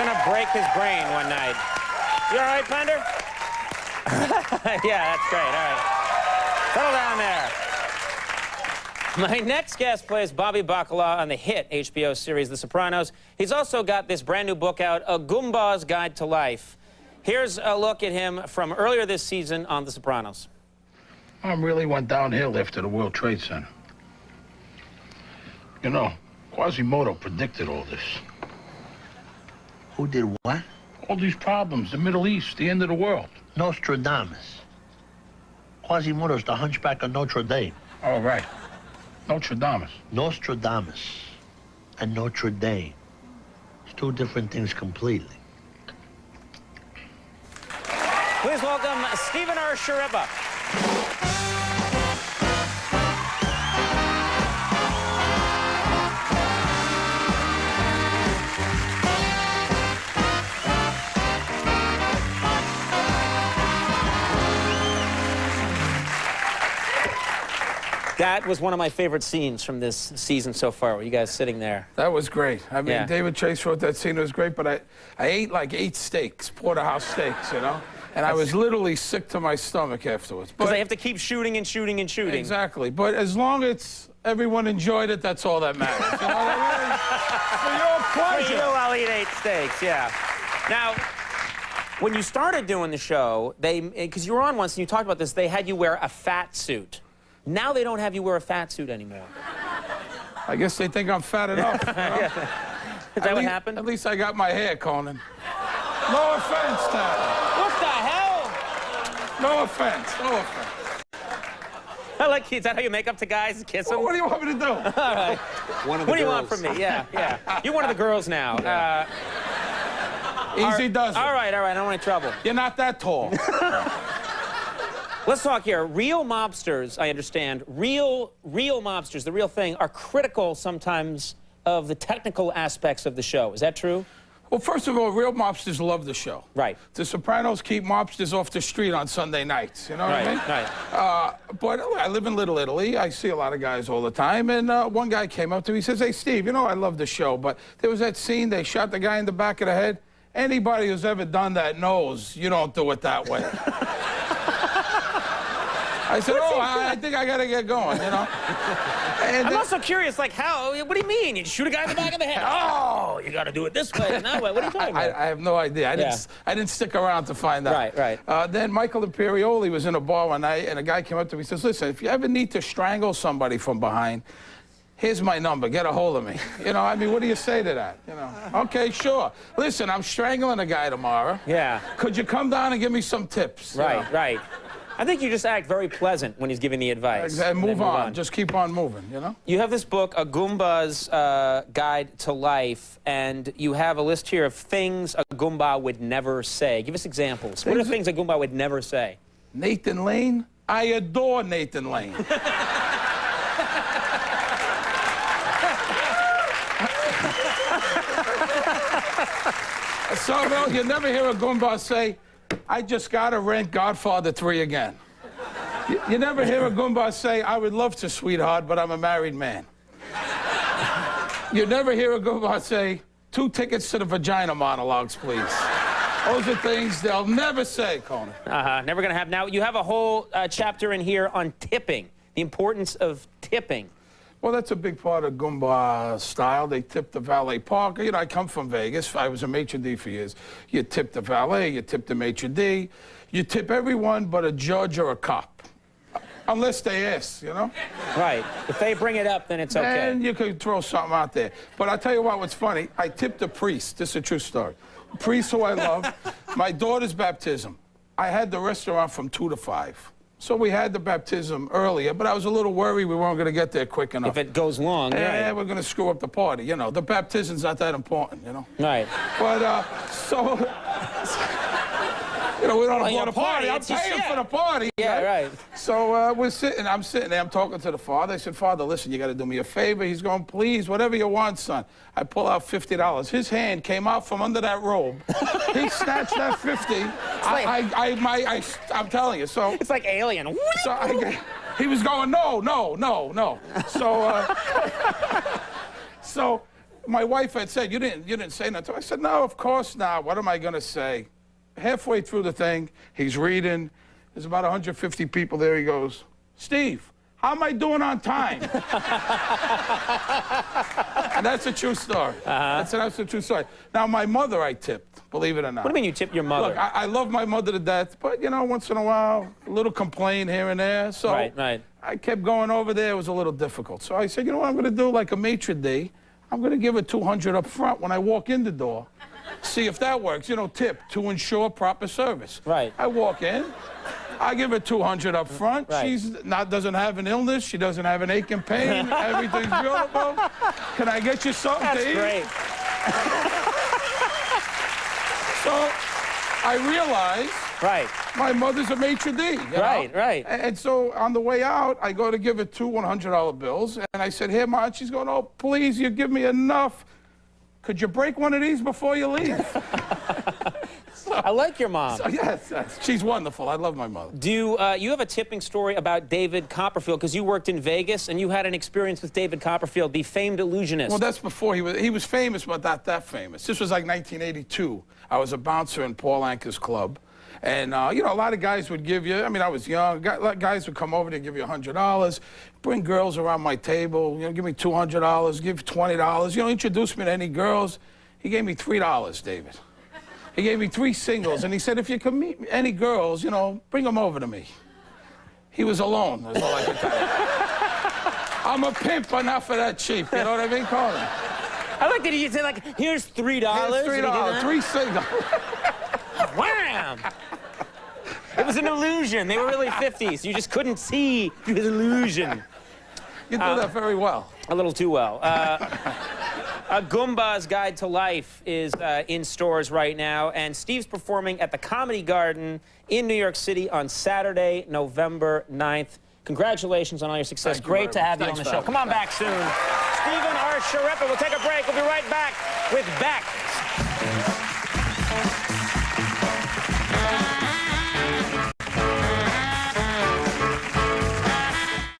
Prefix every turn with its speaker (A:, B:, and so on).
A: Gonna break his brain one night. You all right, Pender? Yeah, that's great. All right. Settle down there. My next guest plays Bobby Bacala on the hit HBO series The Sopranos. He's also got this brand new book out, A Goomba's Guide to Life. Here's a look at him from earlier this season on The Sopranos.
B: I really went downhill after the World Trade Center. You know, Quasimodo predicted all this.
C: Who did what?
B: All these problems, the Middle East, the end of the world.
C: Nostradamus. Quasimodo's the hunchback of Notre Dame.
B: All right. Nostradamus.
C: Nostradamus and Notre Dame. It's two different things completely.
A: Please welcome Stephen R. Schirripa. That was one of my favorite scenes from this season so far. Were you guys sitting there?
D: That was great. I mean,
A: Yeah.
D: David Chase wrote that scene. It was great, but I ate like 8 steaks, porterhouse steaks, you know? And I was literally sick to my stomach afterwards.
A: Because they have to keep shooting and shooting and shooting.
D: Exactly. But as long as everyone enjoyed it, that's all that matters. You know what I mean? For your pleasure.
A: For you, I'll eat 8 steaks, yeah. Now, when you started doing the show, because you were on once and you talked about this, they had you wear a fat suit. Now they don't have you wear a fat suit anymore.
D: I guess they think I'm fat enough. You know?
A: Yeah. Is that what happened?
D: At least I got my hair, Conan. No offense, Tad.
A: What the hell?
D: No offense. No offense.
A: I like, is that how you make up to guys? Kiss them?
D: Well, what do you want me to do?
A: All right.
E: One of the
A: What do you
E: girls.
A: want from me? Yeah, yeah. You're one of the girls now.
D: Easy does it.
A: All right, I don't want any trouble.
D: You're not that tall.
A: Let's talk here. Real mobsters, I understand, real mobsters, the real thing, are critical sometimes of the technical aspects of the show. Is that true?
D: Well, first of all, real mobsters love the show.
A: Right.
D: The Sopranos keep mobsters off the street on Sunday nights. You know what I mean?
A: Right.
D: But I live in Little Italy. I see a lot of guys all the time. And one guy came up to me. He says, "Hey, Steve, you know, I love the show, but there was that scene they shot the guy in the back of the head. Anybody who's ever done that knows you don't do it that way." I said, I think I got to get going, you know? And
A: I'm also curious, like, how, what do you mean? You shoot a guy in the back of the head? Oh, you got to do it this way and that way. What are you talking about?
D: I have no idea. I didn't stick around to find out.
A: Right.
D: Then Michael Imperioli was in a bar one night, and a guy came up to me and says, "Listen, if you ever need to strangle somebody from behind, here's my number. Get a hold of me." You know, I mean, what do you say to that? You know, okay, sure. Listen, I'm strangling a guy tomorrow.
A: Yeah.
D: Could you come down and give me some tips?
A: Right,
D: You know?
A: right. I think you just act very pleasant when he's giving the advice.
D: And
A: then
D: move on. Just keep on moving, you know?
A: You have this book, A Goomba's Guide to Life, and you have a list here of things a Goomba would never say. Give us examples. What are things a Goomba would never say?
D: Nathan Lane? I adore Nathan Lane. So, no, you never hear a Goomba say, "I just got to rent Godfather 3 again." You never hear a Goomba say, "I would love to, sweetheart, but I'm a married man." You never hear a Goomba say, "2 tickets to the vagina monologues, please." Those are things they'll never say, Conan.
A: Never going to have. Now, you have a whole chapter in here on tipping, the importance of tipping.
D: Well, that's a big part of Goomba style. They tip the valet park. You know, I come from Vegas. I was a maitre d' for years. You tip the valet, you tip the maitre d', you tip everyone but a judge or a cop. Unless they ask, you know?
A: Right. If they bring it up, then it's okay.
D: And you could throw something out there. But I'll tell you what's funny. I tipped a priest. This is a true story. A priest who I love. My daughter's baptism. I had the restaurant from 2 to 5. So we had the baptism earlier, but I was a little worried we weren't going to get there quick enough.
A: If it goes long,
D: yeah,
A: right.
D: we're going to screw up the party. You know, the baptism's not that important, you know?
A: Right.
D: But, you know, we don't want to party. I'm
A: it's just-
D: paying
A: yeah.
D: for the party.
A: Yeah, right.
D: So I'm sitting there, I'm talking to the father. I said, "Father, listen, you got to do me a favor." He's going, "Please, whatever you want, son." I pull out $50. His hand came out from under that robe. He snatched that 50. I'm telling you, so.
A: It's like Alien.
D: So he was going, no. So, so my wife had said, you didn't say nothing. I said, no, of course not. What am I going to say? Halfway through the thing, he's reading. There's about 150 people there. He goes, Steve, how am I doing on time? And that's a true story. That's an absolute true story. Now, my mother I tipped, believe it or not.
A: What do you mean you tipped your mother?
D: Look, I love my mother to death, but, you know, once in a while, a little complaint here and there. So
A: Right.
D: I kept going over there. It was a little difficult. So I said, you know what I'm going to do, like a maitre d'? I'm going to give her 200 up front when I walk in the door. See if that works. You know, tip to ensure proper service.
A: Right.
D: I walk in. I give her 200 up front.
A: Right.
D: She's doesn't have an illness. She doesn't have an ache and pain. Everything's beautiful. Can I get you something to eat?
A: Great.
D: So I realized my mother's a maitre d'.
A: Right.
D: And so on the way out, I go to give her two $100 bills. And I said, here, Ma. And she's going, oh, please, you give me enough. Could you break one of these before you leave?
A: I like your mom.
D: So, yes, she's wonderful. I love my mother.
A: Do you have a tipping story about David Copperfield, because you worked in Vegas and you had an experience with David Copperfield, the famed illusionist.
D: Well, that's before he was famous, but not that famous. This was like 1982. I was a bouncer in Paul Anka's club. And, you know, a lot of guys would give you, I mean, I was young, guys would come over to give you $100, bring girls around my table, you know, give me $200, give $20, you know, introduce me to any girls. He gave me $3, David. He gave me 3 singles, and he said, if you can meet any girls, you know, bring them over to me. He was alone, that's all I could tell you. I'm a pimp, but not for that cheap, you know what I mean, Conan?
A: I like that he said, like, here's $3.
D: Here's $3, 3 singles.
A: Wham! It was an illusion. They were really 50s. You just couldn't see the illusion.
D: You do that very well.
A: A little too well. A Goomba's Guide to Life is in stores right now, and Steve's performing at the Comedy Garden in New York City on Saturday, November 9th. Congratulations on all your success. Great to have you on the show. Come on back soon. Stephen R. Schirripa. We'll take a break. We'll be right back with Beck.